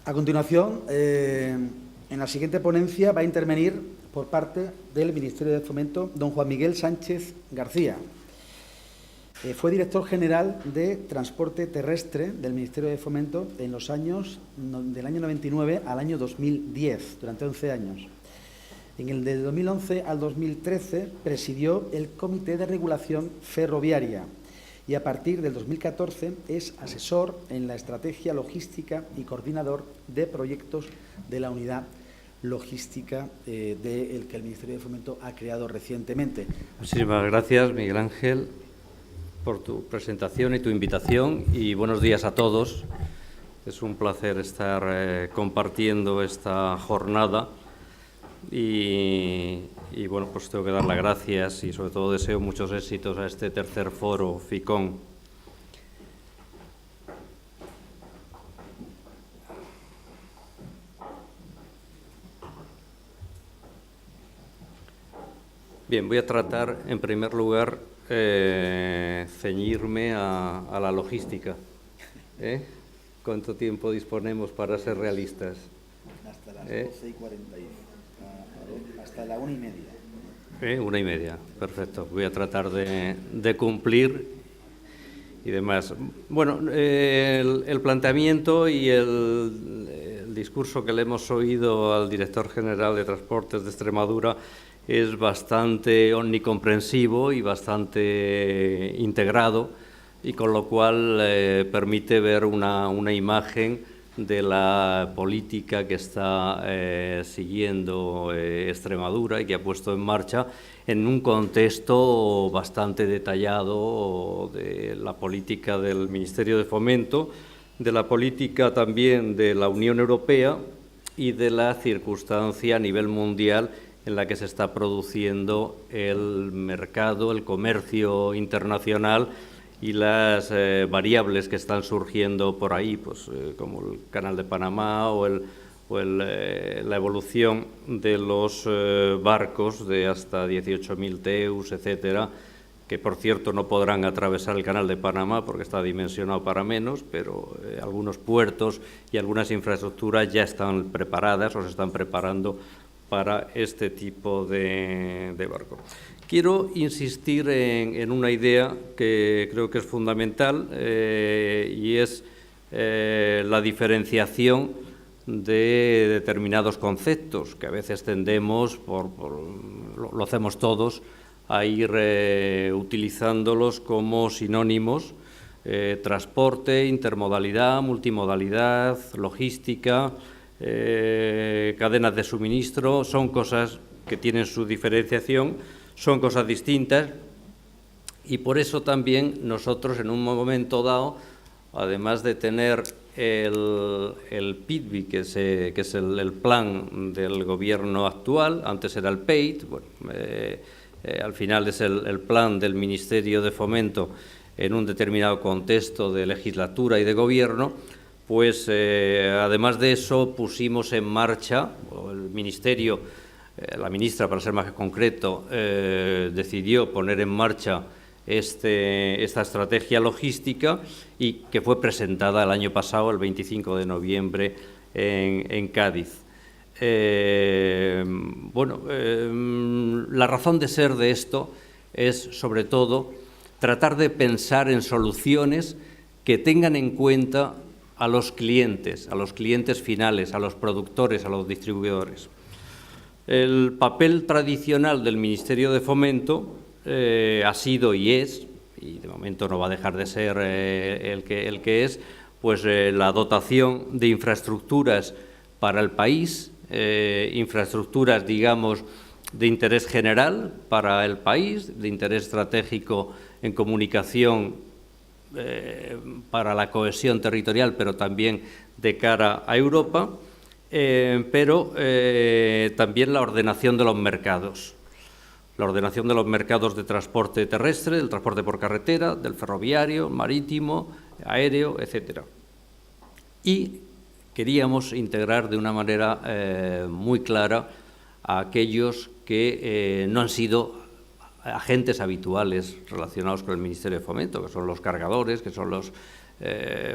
A continuación, en la siguiente ponencia va a intervenir por parte del Ministerio de Fomento don Juan Miguel Sánchez García. Fue director general de Transporte Terrestre del Ministerio de Fomento en los años del año 99 al año 2010, durante 11 años. En el de 2011 al 2013 presidió el Comité de Regulación Ferroviaria y a partir del 2014 es asesor en la estrategia logística y coordinador de proyectos de la unidad logística del que el Ministerio de Fomento ha creado recientemente. Muchísimas gracias, Miguel Ángel, por tu presentación y tu invitación, y buenos días a todos. Es un placer estar compartiendo esta jornada y bueno, pues tengo que dar las gracias y sobre todo deseo muchos éxitos a este tercer foro FICON. Bien, voy a tratar en primer lugar ceñirme a la logística. ¿Cuánto tiempo disponemos para ser realistas? Hasta las 12:40, hasta la 1:30. 1:30, perfecto. Voy a tratar de cumplir y demás. Bueno, el planteamiento y el discurso que le hemos oído al director general de Transportes de Extremadura es bastante omnicomprensivo y bastante integrado, y con lo cual permite ver una imagen de la política que está siguiendo Extremadura y que ha puesto en marcha en un contexto bastante detallado de la política del Ministerio de Fomento, de la política también de la Unión Europea y de la circunstancia a nivel mundial en la que se está produciendo el mercado, el comercio internacional y las variables que están surgiendo por ahí, pues como el Canal de Panamá o la evolución de los barcos de hasta 18.000 TEUs, etcétera, que por cierto no podrán atravesar el Canal de Panamá porque está dimensionado para menos, pero algunos puertos y algunas infraestructuras ya están preparadas o se están preparando para este tipo de barco. Quiero insistir en una idea que creo que es fundamental y es la diferenciación de determinados conceptos que a veces tendemos, lo hacemos todos, a ir utilizándolos como sinónimos. Transporte, intermodalidad, multimodalidad, logística, cadenas de suministro, son cosas que tienen su diferenciación, son cosas distintas, y por eso también nosotros en un momento dado, además de tener el PITBI, que es el plan del gobierno actual, antes era el PEIT, bueno, al final es el plan del Ministerio de Fomento en un determinado contexto de legislatura y de gobierno, pues además de eso pusimos en marcha, o el Ministerio, la ministra, para ser más concreto, decidió poner en marcha esta estrategia logística, y que fue presentada el año pasado, el 25 de noviembre, en Cádiz. La razón de ser de esto es, sobre todo, tratar de pensar en soluciones que tengan en cuenta a los clientes finales, a los productores, a los distribuidores. El papel tradicional del Ministerio de Fomento ha sido y es, y de momento no va a dejar de ser el que es, pues la dotación de infraestructuras para el país, infraestructuras, digamos, de interés general para el país, de interés estratégico en comunicación para la cohesión territorial, pero también de cara a Europa, pero también la ordenación de los mercados. La ordenación de los mercados de transporte terrestre, del transporte por carretera, del ferroviario, marítimo, aéreo, etcétera. Y queríamos integrar de una manera muy clara a aquellos que no han sido agentes habituales relacionados con el Ministerio de Fomento, que son los cargadores, que son los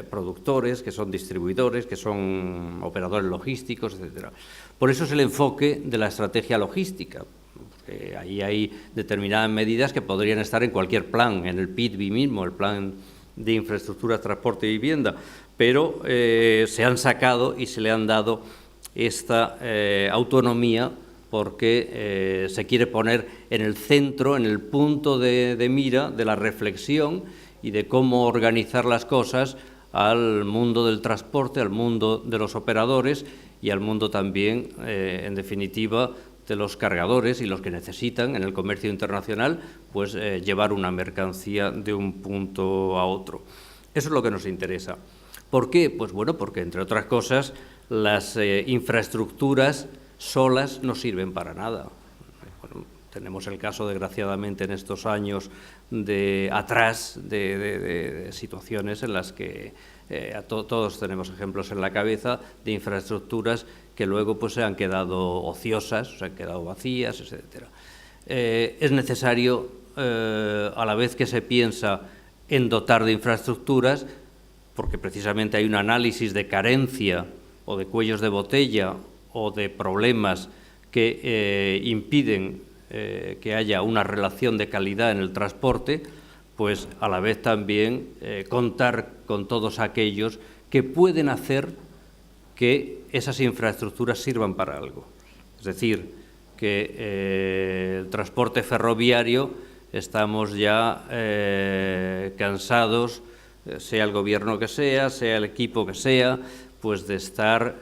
productores, que son distribuidores, que son operadores logísticos, etcétera. Por eso es el enfoque de la estrategia logística, porque ahí hay determinadas medidas que podrían estar en cualquier plan, en el PITBI mismo, el Plan de Infraestructura, Transporte y Vivienda, pero se han sacado y se le han dado esta autonomía porque se quiere poner en el centro, en el punto de mira de la reflexión y de cómo organizar las cosas al mundo del transporte, al mundo de los operadores y al mundo también, en definitiva, de los cargadores y los que necesitan en el comercio internacional pues llevar una mercancía de un punto a otro. Eso es lo que nos interesa. ¿Por qué? Pues bueno, porque entre otras cosas las infraestructuras solas no sirven para nada. Bueno, tenemos el caso, desgraciadamente, en estos años de situaciones en las que todos tenemos ejemplos en la cabeza de infraestructuras que luego pues se han quedado ociosas, se han quedado vacías, etcétera. Es necesario, a la vez que se piensa en dotar de infraestructuras, porque precisamente hay un análisis de carencia o de cuellos de botella o de problemas que impiden que haya una relación de calidad en el transporte, pues a la vez también contar con todos aquellos que pueden hacer que esas infraestructuras sirvan para algo. Es decir, que el transporte ferroviario estamos ya cansados, sea el gobierno que sea el equipo que sea, pues de estar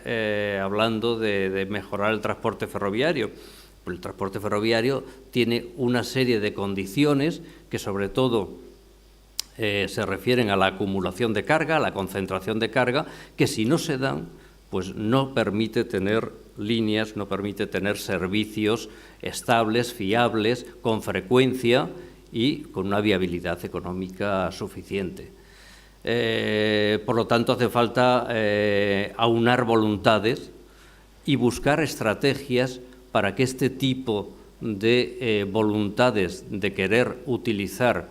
hablando de mejorar el transporte ferroviario. El transporte ferroviario tiene una serie de condiciones que sobre todo se refieren a la acumulación de carga, a la concentración de carga, que si no se dan, pues no permite tener líneas, no permite tener servicios estables, fiables, con frecuencia y con una viabilidad económica suficiente. Por lo tanto, hace falta aunar voluntades y buscar estrategias para que este tipo de voluntades de querer utilizar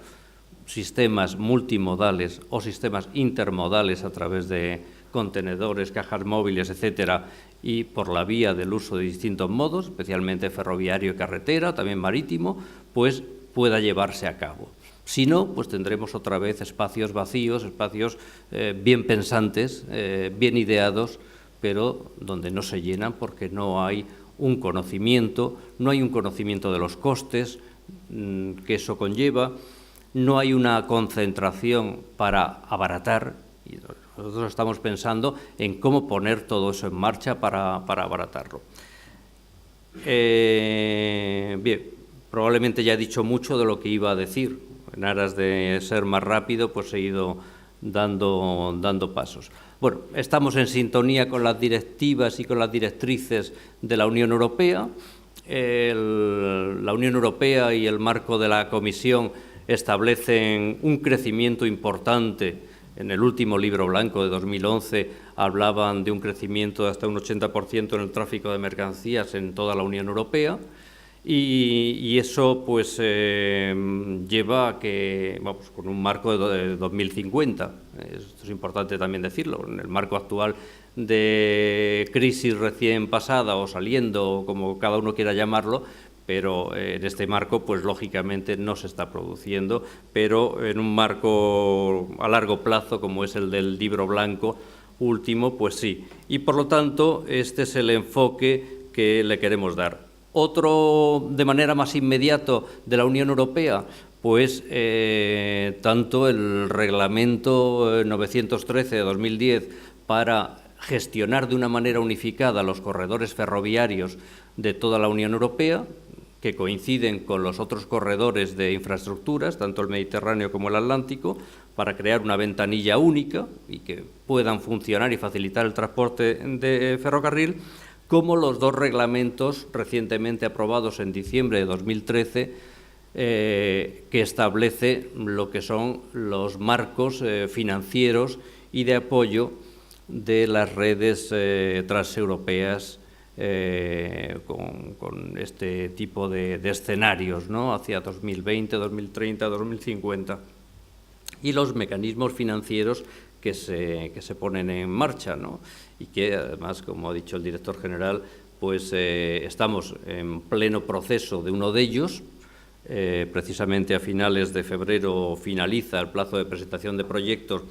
sistemas multimodales o sistemas intermodales a través de contenedores, cajas móviles, etcétera, y por la vía del uso de distintos modos, especialmente ferroviario y carretera, también marítimo, pues pueda llevarse a cabo. Si no, pues tendremos otra vez espacios vacíos, espacios bien pensantes, bien ideados, pero donde no se llenan porque no hay un conocimiento, no hay un conocimiento de los costes que eso conlleva, no hay una concentración para abaratar, y nosotros estamos pensando en cómo poner todo eso en marcha para abaratarlo. Bien, probablemente ya he dicho mucho de lo que iba a decir. En aras de ser más rápido, pues he ido dando pasos. Bueno, estamos en sintonía con las directivas y con las directrices de la Unión Europea. La Unión Europea y el marco de la Comisión establecen un crecimiento importante. En el último libro blanco de 2011 hablaban de un crecimiento de hasta un 80% en el tráfico de mercancías en toda la Unión Europea. Y eso pues lleva a que, vamos, con un marco de 2050, esto es importante también decirlo, en el marco actual de crisis recién pasada o saliendo, como cada uno quiera llamarlo, pero en este marco pues lógicamente no se está produciendo, pero en un marco a largo plazo como es el del libro blanco último, pues sí. Y por lo tanto este es el enfoque que le queremos dar. Otro, de manera más inmediata, de la Unión Europea, pues tanto el Reglamento 913 de 2010 para gestionar de una manera unificada los corredores ferroviarios de toda la Unión Europea, que coinciden con los otros corredores de infraestructuras, tanto el Mediterráneo como el Atlántico, para crear una ventanilla única y que puedan funcionar y facilitar el transporte de ferrocarril, como los dos reglamentos recientemente aprobados en diciembre de 2013 que establece lo que son los marcos financieros y de apoyo de las redes transeuropeas con este tipo de escenarios, ¿no?, hacia 2020, 2030, 2050, y los mecanismos financieros que se ponen en marcha, ¿no? Y que además, como ha dicho el director general, pues estamos en pleno proceso de uno de ellos. Precisamente a finales de febrero finaliza el plazo de presentación de proyectos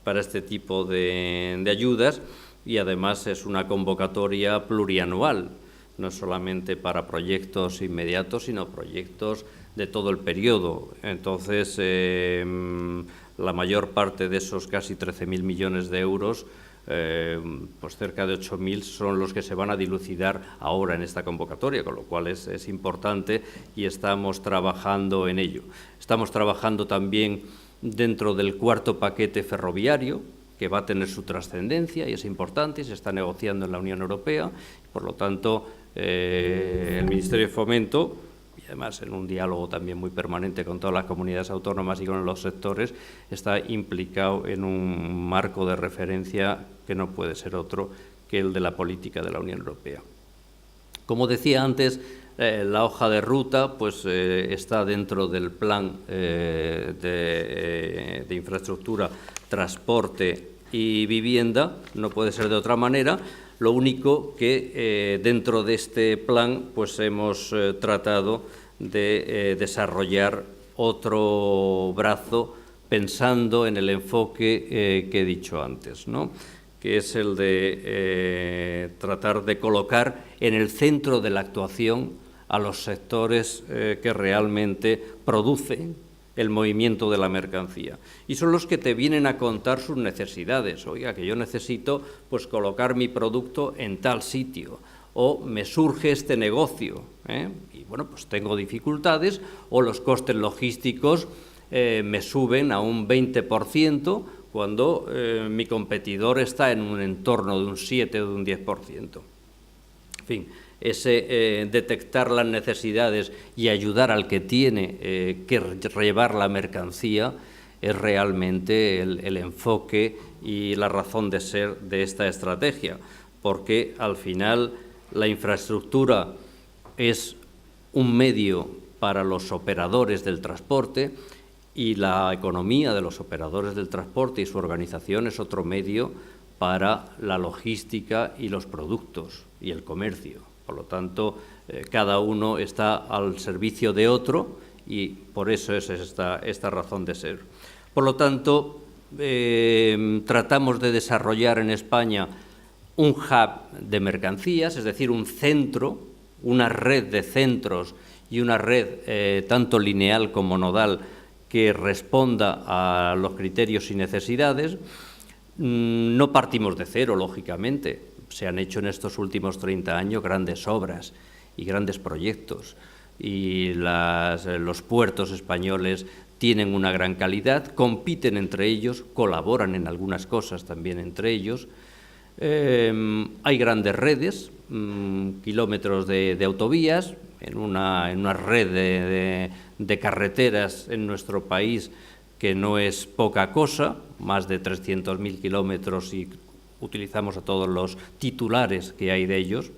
para este tipo de ayudas, y además es una convocatoria plurianual, no solamente para proyectos inmediatos, sino proyectos de todo el periodo. Entonces, la mayor parte de esos casi 13.000 millones de euros, pues cerca de 8.000 son los que se van a dilucidar ahora en esta convocatoria, con lo cual es importante y estamos trabajando en ello. Estamos trabajando también dentro del cuarto paquete ferroviario, que va a tener su trascendencia y es importante, y se está negociando en la Unión Europea. Por lo tanto, el Ministerio de Fomento, y además en un diálogo también muy permanente con todas las comunidades autónomas y con los sectores, está implicado en un marco de referencia que no puede ser otro que el de la política de la Unión Europea. Como decía antes, la hoja de ruta pues, está dentro del plan de infraestructura, transporte y vivienda, no puede ser de otra manera. Lo único que dentro de este plan pues hemos tratado de desarrollar otro brazo pensando en el enfoque que he dicho antes, ¿no? Que es el de tratar de colocar en el centro de la actuación a los sectores que realmente producen el movimiento de la mercancía. Y son los que te vienen a contar sus necesidades. Oiga, que yo necesito pues colocar mi producto en tal sitio, o me surge este negocio, y bueno, pues tengo dificultades, o los costes logísticos me suben a un 20% cuando mi competidor está en un entorno de un 7 o de un 10%. En fin, ese detectar las necesidades y ayudar al que tiene que llevar la mercancía es realmente el enfoque y la razón de ser de esta estrategia, porque al final la infraestructura es un medio para los operadores del transporte y la economía de los operadores del transporte y su organización es otro medio para la logística y los productos y el comercio. Por lo tanto, cada uno está al servicio de otro y por eso es esta razón de ser. Por lo tanto, tratamos de desarrollar en España un hub de mercancías, es decir, un centro, una red de centros y una red tanto lineal como nodal que responda a los criterios y necesidades. No partimos de cero, lógicamente. Se han hecho en estos últimos 30 años grandes obras y grandes proyectos y los puertos españoles tienen una gran calidad, compiten entre ellos, colaboran en algunas cosas también entre ellos. Hay grandes redes, kilómetros de autovías, en una red de carreteras en nuestro país que no es poca cosa, más de 300.000 kilómetros y utilizamos a todos los titulares que hay de ellos,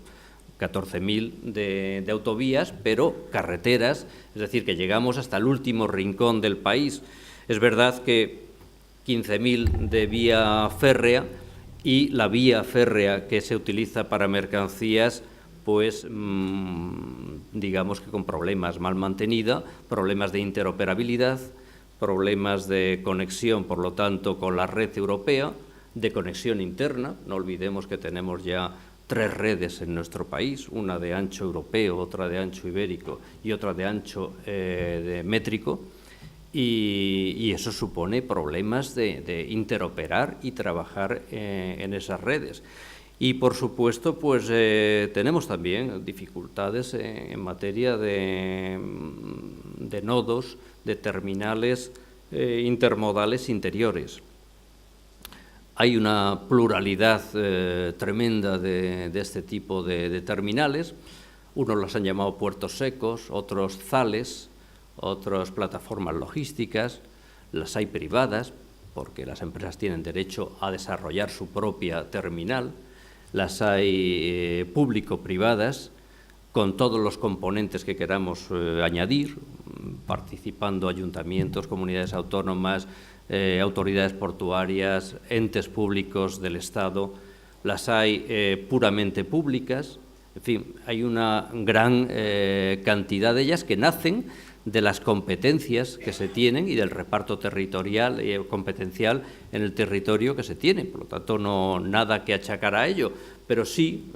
14.000 de autovías, pero carreteras, es decir, que llegamos hasta el último rincón del país. Es verdad que 15.000 de vía férrea y la vía férrea que se utiliza para mercancías, pues digamos que con problemas, mal mantenida, problemas de interoperabilidad, problemas de conexión, por lo tanto, con la red europea, de conexión interna. No olvidemos que tenemos ya 3 redes en nuestro país, una de ancho europeo, otra de ancho ibérico y otra de ancho de métrico, y eso supone problemas de interoperar y trabajar en esas redes. Y, por supuesto, pues tenemos también dificultades en materia de nodos, de terminales intermodales interiores. Hay una pluralidad tremenda de este tipo de terminales. Unos los han llamado puertos secos, otros zales, otras plataformas logísticas. Las hay privadas, porque las empresas tienen derecho a desarrollar su propia terminal. Las hay público-privadas, con todos los componentes que queramos añadir, participando ayuntamientos, comunidades autónomas, autoridades portuarias, entes públicos del Estado, las hay puramente públicas. En fin, hay una gran cantidad de ellas que nacen de las competencias que se tienen y del reparto territorial y competencial en el territorio que se tiene. Por lo tanto, no nada que achacar a ello, pero sí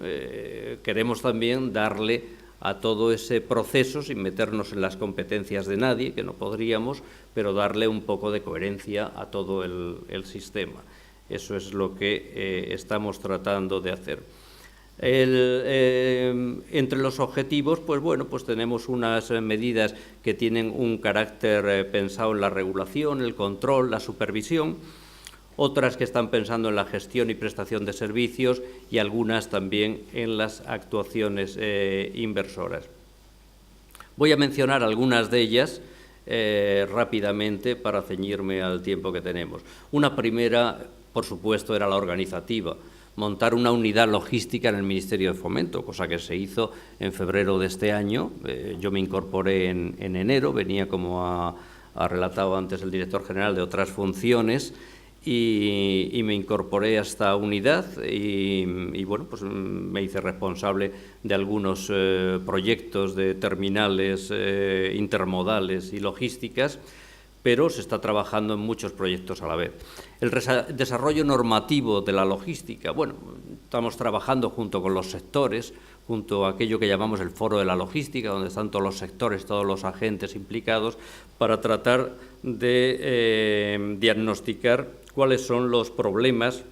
queremos también darle a todo ese proceso, sin meternos en las competencias de nadie, que no podríamos, pero darle un poco de coherencia a todo el sistema. Eso es lo que estamos tratando de hacer. Entre los objetivos, pues bueno, pues tenemos unas medidas que tienen un carácter pensado en la regulación, el control, la supervisión, otras que están pensando en la gestión y prestación de servicios y algunas también en las actuaciones inversoras. Voy a mencionar algunas de ellas rápidamente para ceñirme al tiempo que tenemos. Una primera, por supuesto, era la organizativa. Montar una unidad logística en el Ministerio de Fomento, cosa que se hizo en febrero de este año. Yo me incorporé en enero, venía, como ha relatado antes el director general, de otras funciones y me incorporé a esta unidad y bueno, pues me hice responsable de algunos proyectos de terminales intermodales y logísticas, pero se está trabajando en muchos proyectos a la vez. El desarrollo normativo de la logística, bueno, estamos trabajando junto con los sectores, junto a aquello que llamamos el Foro de la Logística, donde están todos los sectores, todos los agentes implicados, para tratar de diagnosticar cuáles son los problemas,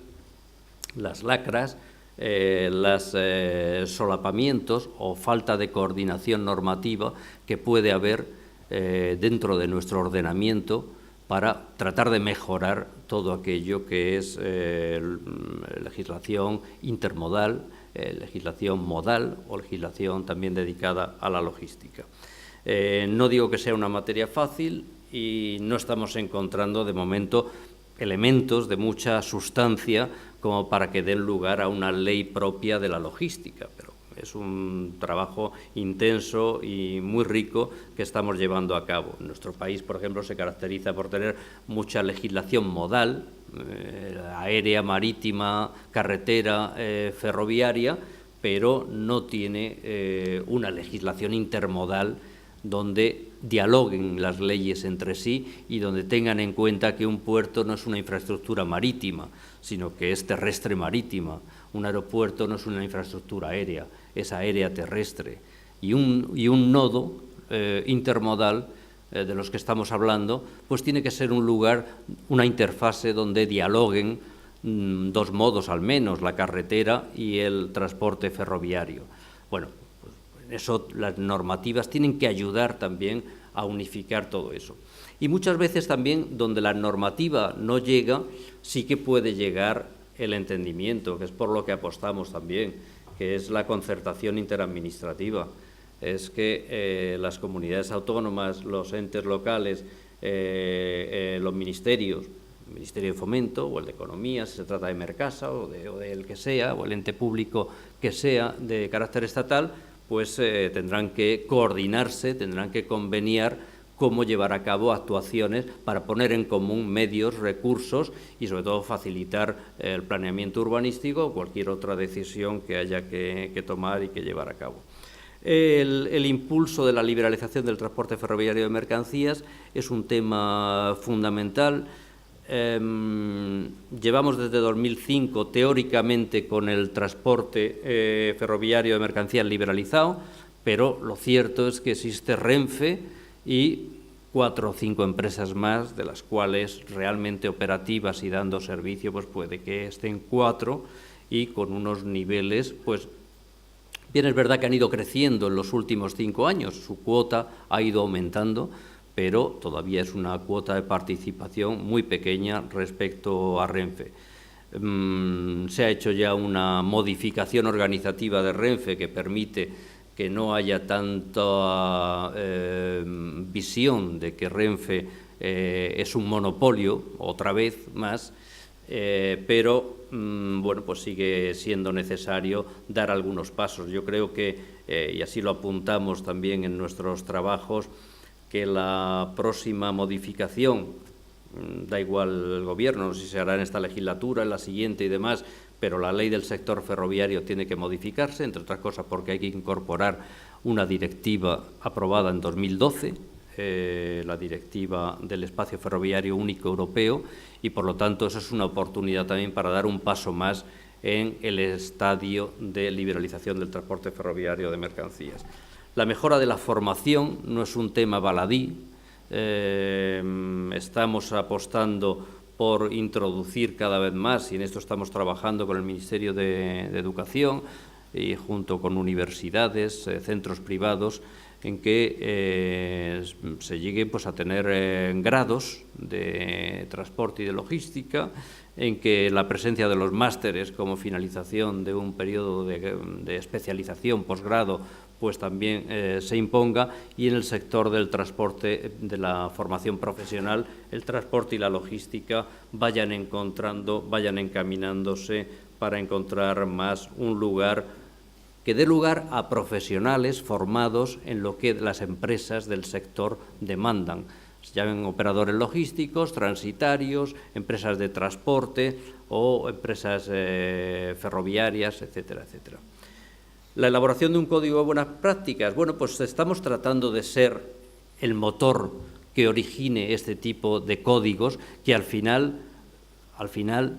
las lacras, los solapamientos o falta de coordinación normativa que puede haber dentro de nuestro ordenamiento para tratar de mejorar todo aquello que es legislación intermodal, legislación modal o legislación también dedicada a la logística. No digo que sea una materia fácil y no estamos encontrando de momento elementos de mucha sustancia como para que den lugar a una ley propia de la logística, pero es un trabajo intenso y muy rico que estamos llevando a cabo. Nuestro país, por ejemplo, se caracteriza por tener mucha legislación modal, aérea, marítima, carretera, ferroviaria, pero no tiene una legislación intermodal donde dialoguen las leyes entre sí y donde tengan en cuenta que un puerto no es una infraestructura marítima, sino que es terrestre marítima. Un aeropuerto no es una infraestructura aérea, es aérea terrestre. Y un nodo intermodal de los que estamos hablando, pues tiene que ser un lugar, una interfase donde dialoguen dos modos al menos, la carretera y el transporte ferroviario. Bueno, pues eso las normativas tienen que ayudar también a unificar todo eso. Y muchas veces también donde la normativa no llega, sí que puede llegar el entendimiento, que es por lo que apostamos también, que es la concertación interadministrativa. Es que las comunidades autónomas, los entes locales, los ministerios, el Ministerio de Fomento o el de Economía, si se trata de Mercasa o del que sea, o el ente público que sea de carácter estatal, pues tendrán que coordinarse, tendrán que conveniar cómo llevar a cabo actuaciones para poner en común medios, recursos y sobre todo facilitar el planeamiento urbanístico o cualquier otra decisión que haya que tomar y que llevar a cabo. El impulso de la liberalización del transporte ferroviario de mercancías es un tema fundamental. Llevamos desde 2005 teóricamente con el transporte ferroviario de mercancías liberalizado, pero lo cierto es que existe Renfe y 4 o 5 empresas más, de las cuales realmente operativas y dando servicio, pues puede que estén 4 y con unos niveles, pues bien es verdad que han ido creciendo en los últimos 5 años, su cuota ha ido aumentando, pero todavía es una cuota de participación muy pequeña respecto a Renfe. Se ha hecho ya una modificación organizativa de Renfe que permite que no haya tanta visión de que Renfe es un monopolio, otra vez más, pero bueno, pues sigue siendo necesario dar algunos pasos. Yo creo que, y así lo apuntamos también en nuestros trabajos, que la próxima modificación, da igual el Gobierno, no sé si se hará en esta legislatura, en la siguiente y demás, pero la ley del sector ferroviario tiene que modificarse, entre otras cosas porque hay que incorporar una directiva aprobada en 2012, la Directiva del Espacio Ferroviario Único Europeo, y por lo tanto eso es una oportunidad también para dar un paso más en el estadio de liberalización del transporte ferroviario de mercancías. La mejora de la formación no es un tema baladí. Estamos apostando por introducir cada vez más, y en esto estamos trabajando con el Ministerio de Educación y junto con universidades, centros privados, en que se llegue pues, a tener grados de transporte y de logística, en que la presencia de los másteres como finalización de un periodo de especialización, posgrado, pues también se imponga, y en el sector del transporte, de la formación profesional, el transporte y la logística vayan encaminándose para encontrar más un lugar que dé lugar a profesionales formados en lo que las empresas del sector demandan. Se llamen operadores logísticos, transitarios, empresas de transporte o empresas ferroviarias, etcétera, etcétera. La elaboración de un código de buenas prácticas. Bueno, pues estamos tratando de ser el motor que origine este tipo de códigos, que al final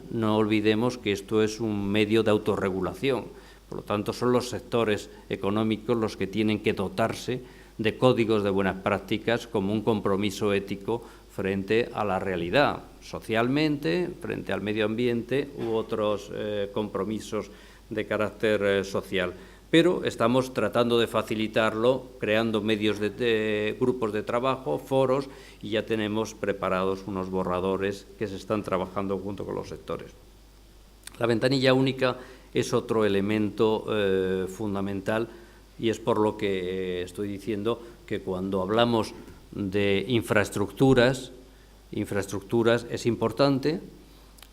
no olvidemos que esto es un medio de autorregulación. Por lo tanto, son los sectores económicos los que tienen que dotarse de códigos de buenas prácticas como un compromiso ético frente a la realidad, socialmente, frente al medio ambiente u otros compromisos de carácter social. Pero estamos tratando de facilitarlo, creando medios de grupos de trabajo, foros, y ya tenemos preparados unos borradores que se están trabajando junto con los sectores. La ventanilla única es otro elemento fundamental, y es por lo que estoy diciendo que cuando hablamos de infraestructuras es importante,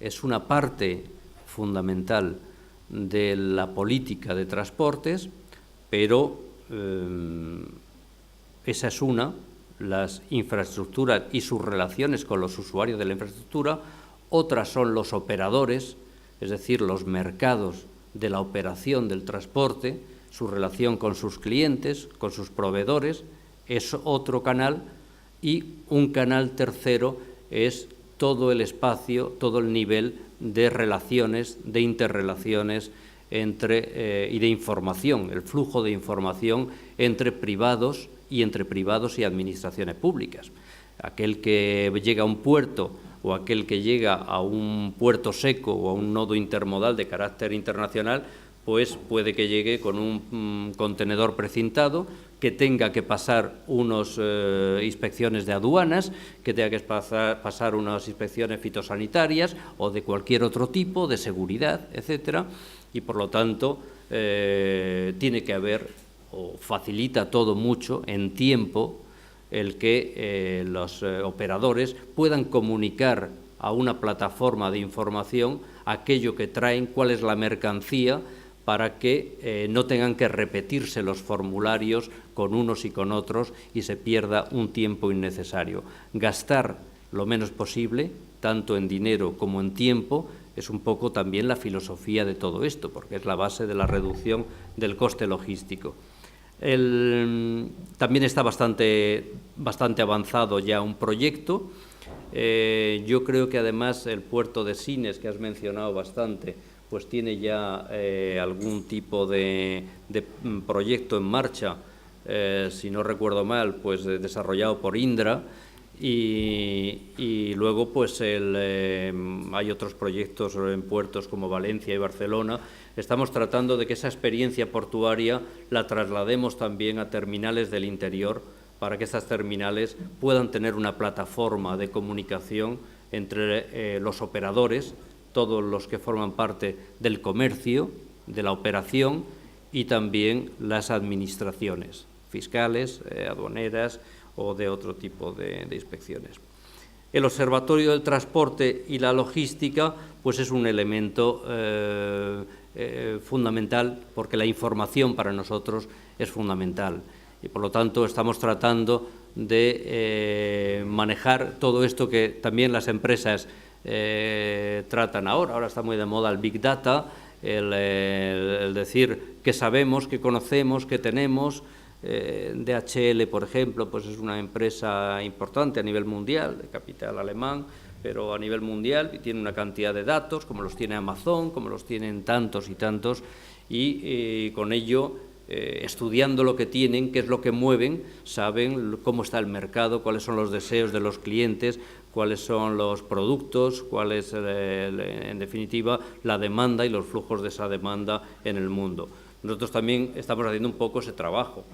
es una parte fundamental de la política de transportes, pero esa es las infraestructuras y sus relaciones con los usuarios de la infraestructura. Otras son los operadores, es decir, los mercados de la operación del transporte, su relación con sus clientes, con sus proveedores, es otro canal, y un canal tercero es todo el espacio, todo el nivel de relaciones, de interrelaciones y de información, el flujo de información entre privados y administraciones públicas. Aquel que llega a un puerto o aquel que llega a un puerto seco o a un nodo intermodal de carácter internacional, pues puede que llegue con un contenedor precintado, que tenga que pasar unas inspecciones de aduanas, que tenga que pasar unas inspecciones fitosanitarias o de cualquier otro tipo, de seguridad, etcétera, y por lo tanto tiene que haber, o facilita todo mucho en tiempo, el que los operadores puedan comunicar a una plataforma de información aquello que traen, cuál es la mercancía, para que no tengan que repetirse los formularios con unos y con otros y se pierda un tiempo innecesario. Gastar lo menos posible, tanto en dinero como en tiempo, es un poco también la filosofía de todo esto, porque es la base de la reducción del coste logístico. También está bastante avanzado ya un proyecto. Yo creo que además el puerto de Sines, que has mencionado bastante, pues tiene ya algún tipo de proyecto en marcha, si no recuerdo mal, pues desarrollado por Indra, y luego pues hay otros proyectos en puertos como Valencia y Barcelona. Estamos tratando de que esa experiencia portuaria la traslademos también a terminales del interior, para que estas terminales puedan tener una plataforma de comunicación entre los operadores, todos los que forman parte del comercio, de la operación, y también las administraciones fiscales, aduaneras o de otro tipo de inspecciones. El Observatorio del Transporte y la Logística pues es un elemento fundamental, porque la información para nosotros es fundamental, y por lo tanto estamos tratando de manejar todo esto que también las empresas tratan ahora. Ahora está muy de moda el Big Data, el decir qué sabemos, qué conocemos, qué tenemos. DHL, por ejemplo, pues es una empresa importante a nivel mundial, de capital alemán, pero a nivel mundial, y tiene una cantidad de datos, como los tiene Amazon, como los tienen tantos y tantos, y con ello, estudiando lo que tienen, qué es lo que mueven, saben cómo está el mercado, cuáles son los deseos de los clientes, cuáles son los productos, cuál es, en definitiva, la demanda y los flujos de esa demanda en el mundo. Nosotros también estamos haciendo un poco ese trabajo.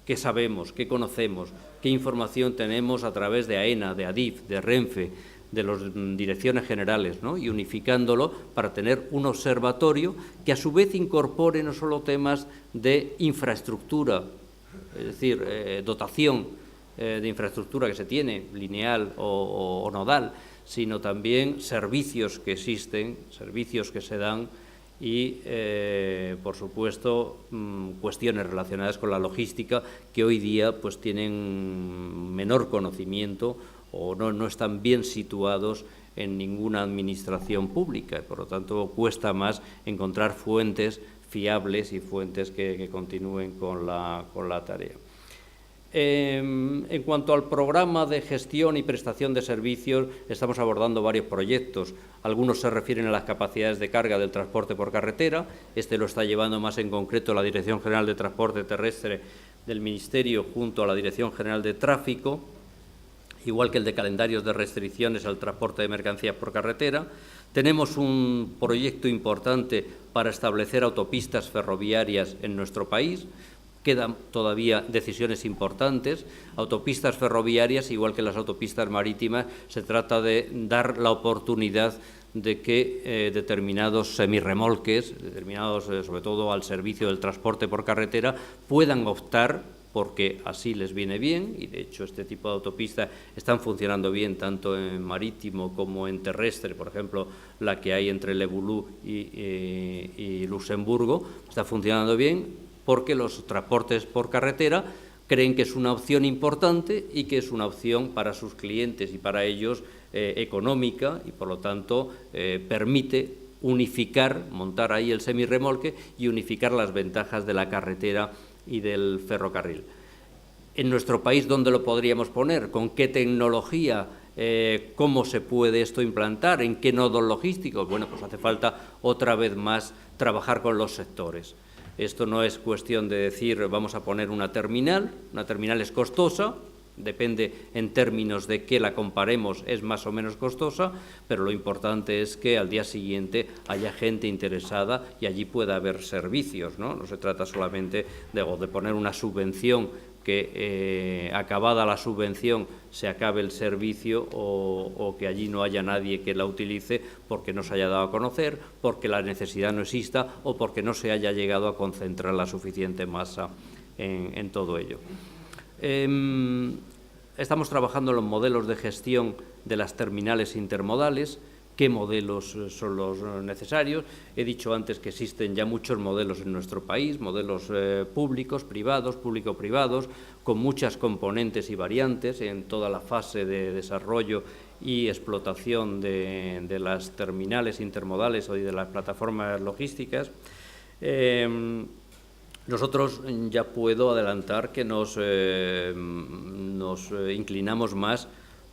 ¿Qué sabemos? ¿Qué conocemos? ¿Qué información tenemos a través de AENA, de ADIF, de Renfe, de las direcciones generales, ¿no? Y unificándolo para tener un observatorio que a su vez incorpore no solo temas de infraestructura, es decir, dotación de infraestructura que se tiene, lineal o nodal, sino también servicios que existen, servicios que se dan y, por supuesto, cuestiones relacionadas con la logística que hoy día pues tienen menor conocimiento o no están bien situados en ninguna administración pública. Por lo tanto, cuesta más encontrar fuentes fiables y fuentes que continúen con la tarea. En cuanto al programa de gestión y prestación de servicios, estamos abordando varios proyectos. Algunos se refieren a las capacidades de carga del transporte por carretera. Este lo está llevando más en concreto la Dirección General de Transporte Terrestre del Ministerio junto a la Dirección General de Tráfico, igual que el de calendarios de restricciones al transporte de mercancías por carretera. Tenemos un proyecto importante para establecer autopistas ferroviarias en nuestro país. Quedan todavía decisiones importantes. Autopistas ferroviarias, igual que las autopistas marítimas, se trata de dar la oportunidad de que determinados semirremolques, determinados sobre todo al servicio del transporte por carretera, puedan optar, porque así les viene bien, y de hecho este tipo de autopistas están funcionando bien tanto en marítimo como en terrestre. Por ejemplo, la que hay entre Le Boulou y Luxemburgo está funcionando bien, porque los transportes por carretera creen que es una opción importante y que es una opción para sus clientes y para ellos económica, y por lo tanto permite unificar, montar ahí el semirremolque y unificar las ventajas de la carretera y del ferrocarril. En nuestro país, ¿dónde lo podríamos poner? ¿Con qué tecnología? ¿Cómo se puede esto implantar? ¿En qué nodos logísticos? Bueno, pues hace falta otra vez más trabajar con los sectores. Esto no es cuestión de decir vamos a poner una terminal es costosa, depende en términos de que la comparemos, es más o menos costosa, pero lo importante es que al día siguiente haya gente interesada y allí pueda haber servicios, ¿no? No se trata solamente de poner una subvención que acabada la subvención se acabe el servicio o que allí no haya nadie que la utilice porque no se haya dado a conocer, porque la necesidad no exista o porque no se haya llegado a concentrar la suficiente masa en todo ello. Estamos trabajando en los modelos de gestión de las terminales intermodales. ¿Qué modelos son los necesarios? He dicho antes que existen ya muchos modelos en nuestro país, modelos públicos, privados, público-privados, con muchas componentes y variantes en toda la fase de desarrollo y explotación de las terminales intermodales y de las plataformas logísticas. Nosotros ya puedo adelantar que nos inclinamos más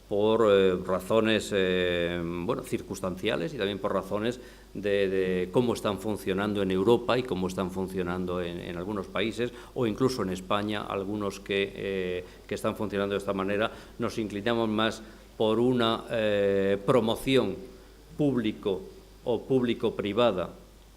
por razones circunstanciales y también por razones de cómo están funcionando en Europa y cómo están funcionando en algunos países o incluso en España, algunos que están funcionando de esta manera. Nos inclinamos más por una promoción público o público-privada,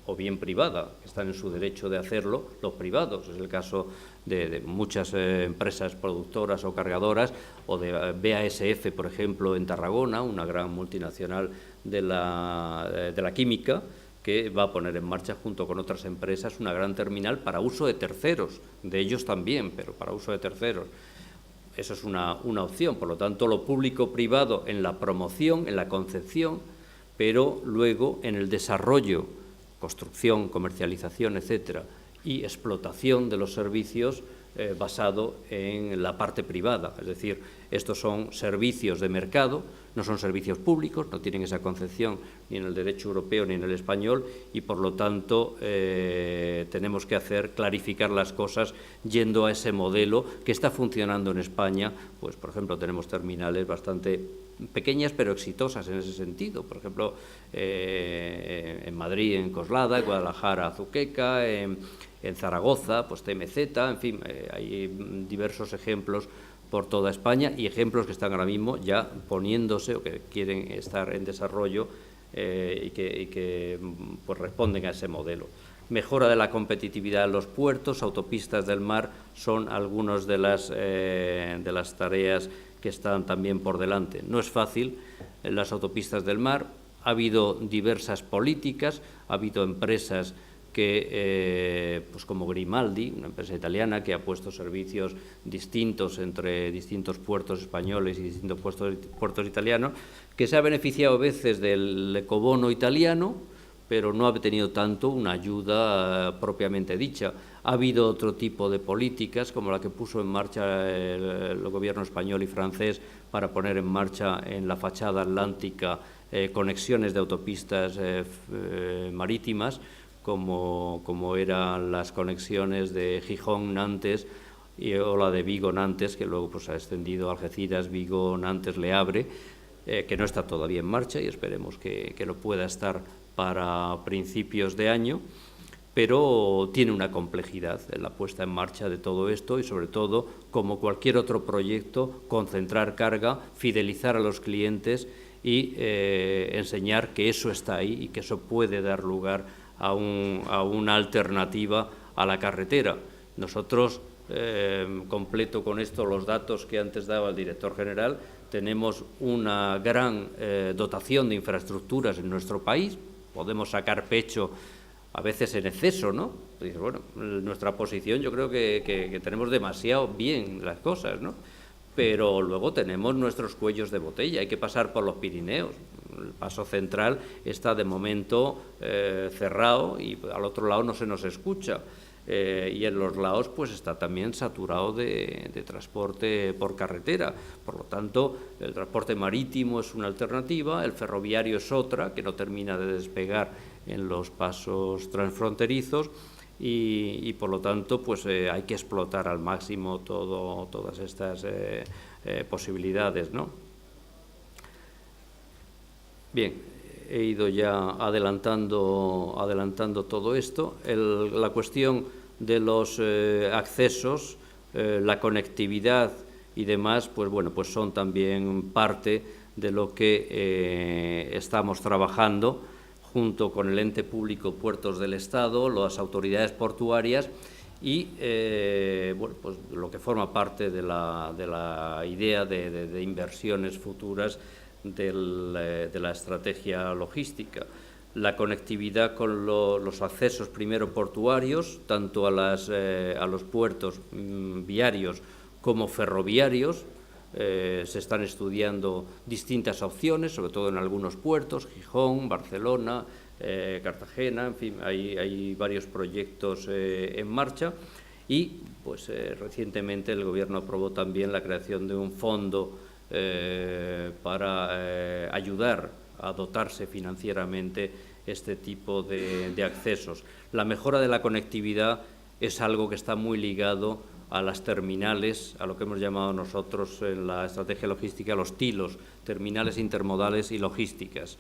o bien privada, que están en su derecho de hacerlo, los privados. Es el caso de muchas empresas productoras o cargadoras, o de BASF, por ejemplo, en Tarragona, una gran multinacional de la química, que va a poner en marcha junto con otras empresas una gran terminal para uso de terceros, de ellos también, pero para uso de terceros. Eso es una opción. Por lo tanto, lo público-privado en la promoción, en la concepción, pero luego en el desarrollo, construcción, comercialización, etcétera, y explotación de los servicios, basado en la parte privada, es decir, estos son servicios de mercado, no son servicios públicos, no tienen esa concepción ni en el derecho europeo ni en el español y, por lo tanto, tenemos que clarificar las cosas yendo a ese modelo que está funcionando en España. Pues, por ejemplo, tenemos terminales bastante pequeñas pero exitosas en ese sentido. Por ejemplo, en Madrid, en Coslada, en Guadalajara, Azuqueca, en Zaragoza, pues TMZ, en fin, hay diversos ejemplos por toda España y ejemplos que están ahora mismo ya poniéndose o que quieren estar en desarrollo y que pues responden a ese modelo. Mejora de la competitividad en los puertos, autopistas del mar son algunas de las tareas que están también por delante. No es fácil en las autopistas del mar, ha habido diversas políticas, ha habido empresas que, pues como Grimaldi, una empresa italiana que ha puesto servicios distintos entre distintos puertos españoles y distintos puertos italianos, que se ha beneficiado a veces del ecobono italiano, pero no ha tenido tanto una ayuda propiamente dicha. Ha habido otro tipo de políticas, como la que puso en marcha el gobierno español y francés para poner en marcha en la fachada atlántica conexiones de autopistas marítimas, como eran las conexiones de Gijón-Nantes o la de Vigo-Nantes, que luego pues, ha extendido a Algeciras, Vigo, Nantes, Le Havre, que no está todavía en marcha y esperemos que lo pueda estar para principios de año, pero tiene una complejidad en la puesta en marcha de todo esto y, sobre todo, como cualquier otro proyecto, concentrar carga, fidelizar a los clientes y enseñar que eso está ahí y que eso puede dar lugar a una alternativa a la carretera. Nosotros, completo con esto los datos que antes daba el director general, tenemos una gran dotación de infraestructuras en nuestro país, podemos sacar pecho a veces en exceso, ¿no? Dices, bueno, nuestra posición yo creo que tenemos demasiado bien las cosas, ¿no? Pero luego tenemos nuestros cuellos de botella, hay que pasar por los Pirineos. El paso central está de momento cerrado y al otro lado no se nos escucha. Y en los lados pues está también saturado de transporte por carretera. Por lo tanto, el transporte marítimo es una alternativa, el ferroviario es otra, que no termina de despegar en los pasos transfronterizos. Y por lo tanto pues hay que explotar al máximo todas estas posibilidades, ¿no? Bien, he ido ya adelantando todo esto. La cuestión de los accesos, la conectividad y demás, pues bueno, pues son también parte de lo que estamos trabajando junto con el ente público Puertos del Estado, las autoridades portuarias y bueno, pues lo que forma parte de la idea de inversiones futuras de la estrategia logística. La conectividad con los accesos primero portuarios, tanto a los puertos viarios como ferroviarios. Se están estudiando distintas opciones, sobre todo en algunos puertos, Gijón, Barcelona, Cartagena, en fin, hay varios proyectos en marcha y pues recientemente el Gobierno aprobó también la creación de un fondo para ayudar a dotarse financieramente este tipo de accesos. La mejora de la conectividad es algo que está muy ligado a las terminales, a lo que hemos llamado nosotros en la estrategia logística los TILOS, terminales intermodales y logísticas.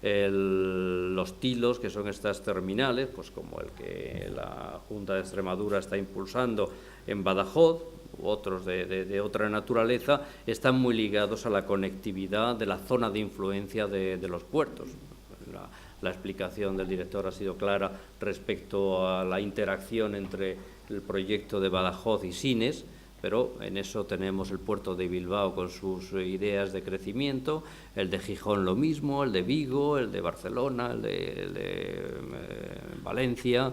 Los TILOS, que son estas terminales, pues como el que la Junta de Extremadura está impulsando en Badajoz, u otros de otra naturaleza, están muy ligados a la conectividad de la zona de influencia de los puertos. La explicación del director ha sido clara respecto a la interacción entre el proyecto de Badajoz y Sines, pero en eso tenemos el puerto de Bilbao con sus ideas de crecimiento, el de Gijón lo mismo, el de Vigo, el de Barcelona, el de Valencia,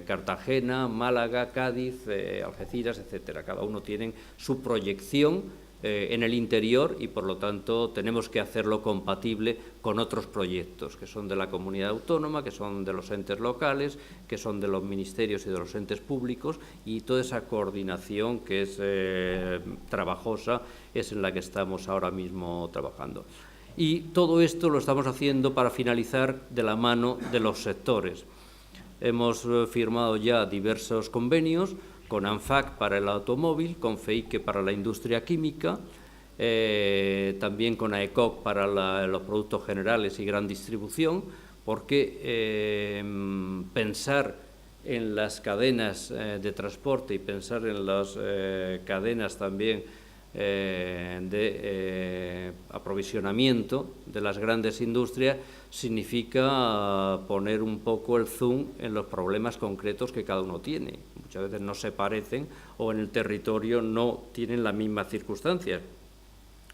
Cartagena, Málaga, Cádiz, Algeciras, etcétera. Cada uno tiene su proyección en el interior y, por lo tanto, tenemos que hacerlo compatible con otros proyectos que son de la comunidad autónoma, que son de los entes locales, que son de los ministerios y de los entes públicos, y toda esa coordinación que es trabajosa es en la que estamos ahora mismo trabajando. Y todo esto lo estamos haciendo para finalizar de la mano de los sectores. Hemos firmado ya diversos convenios con ANFAC para el automóvil, con FEIQUE para la industria química, también con AECOC para los productos generales y gran distribución, porque pensar en las cadenas de transporte y pensar en las cadenas también de aprovisionamiento de las grandes industrias significa poner un poco el zoom en los problemas concretos que cada uno tiene. Muchas veces no se parecen o en el territorio no tienen las mismas circunstancias.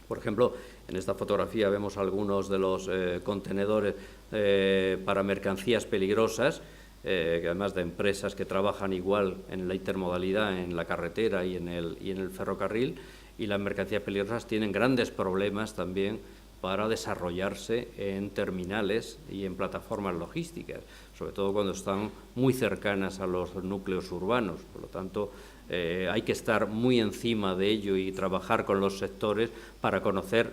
Por ejemplo, en esta fotografía vemos algunos de los contenedores para mercancías peligrosas, que además de empresas que trabajan igual en la intermodalidad en la carretera y en el ferrocarril, y las mercancías peligrosas tienen grandes problemas también para desarrollarse en terminales y en plataformas logísticas, sobre todo cuando están muy cercanas a los núcleos urbanos. Por lo tanto, hay que estar muy encima de ello y trabajar con los sectores para conocer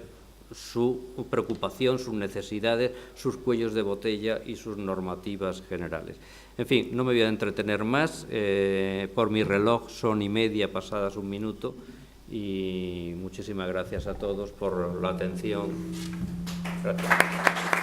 su preocupación, sus necesidades, sus cuellos de botella y sus normativas generales. En fin, no me voy a entretener más. Por mi reloj son 1:30 pasadas 1 minuto. Y muchísimas gracias a todos por la atención. Gracias.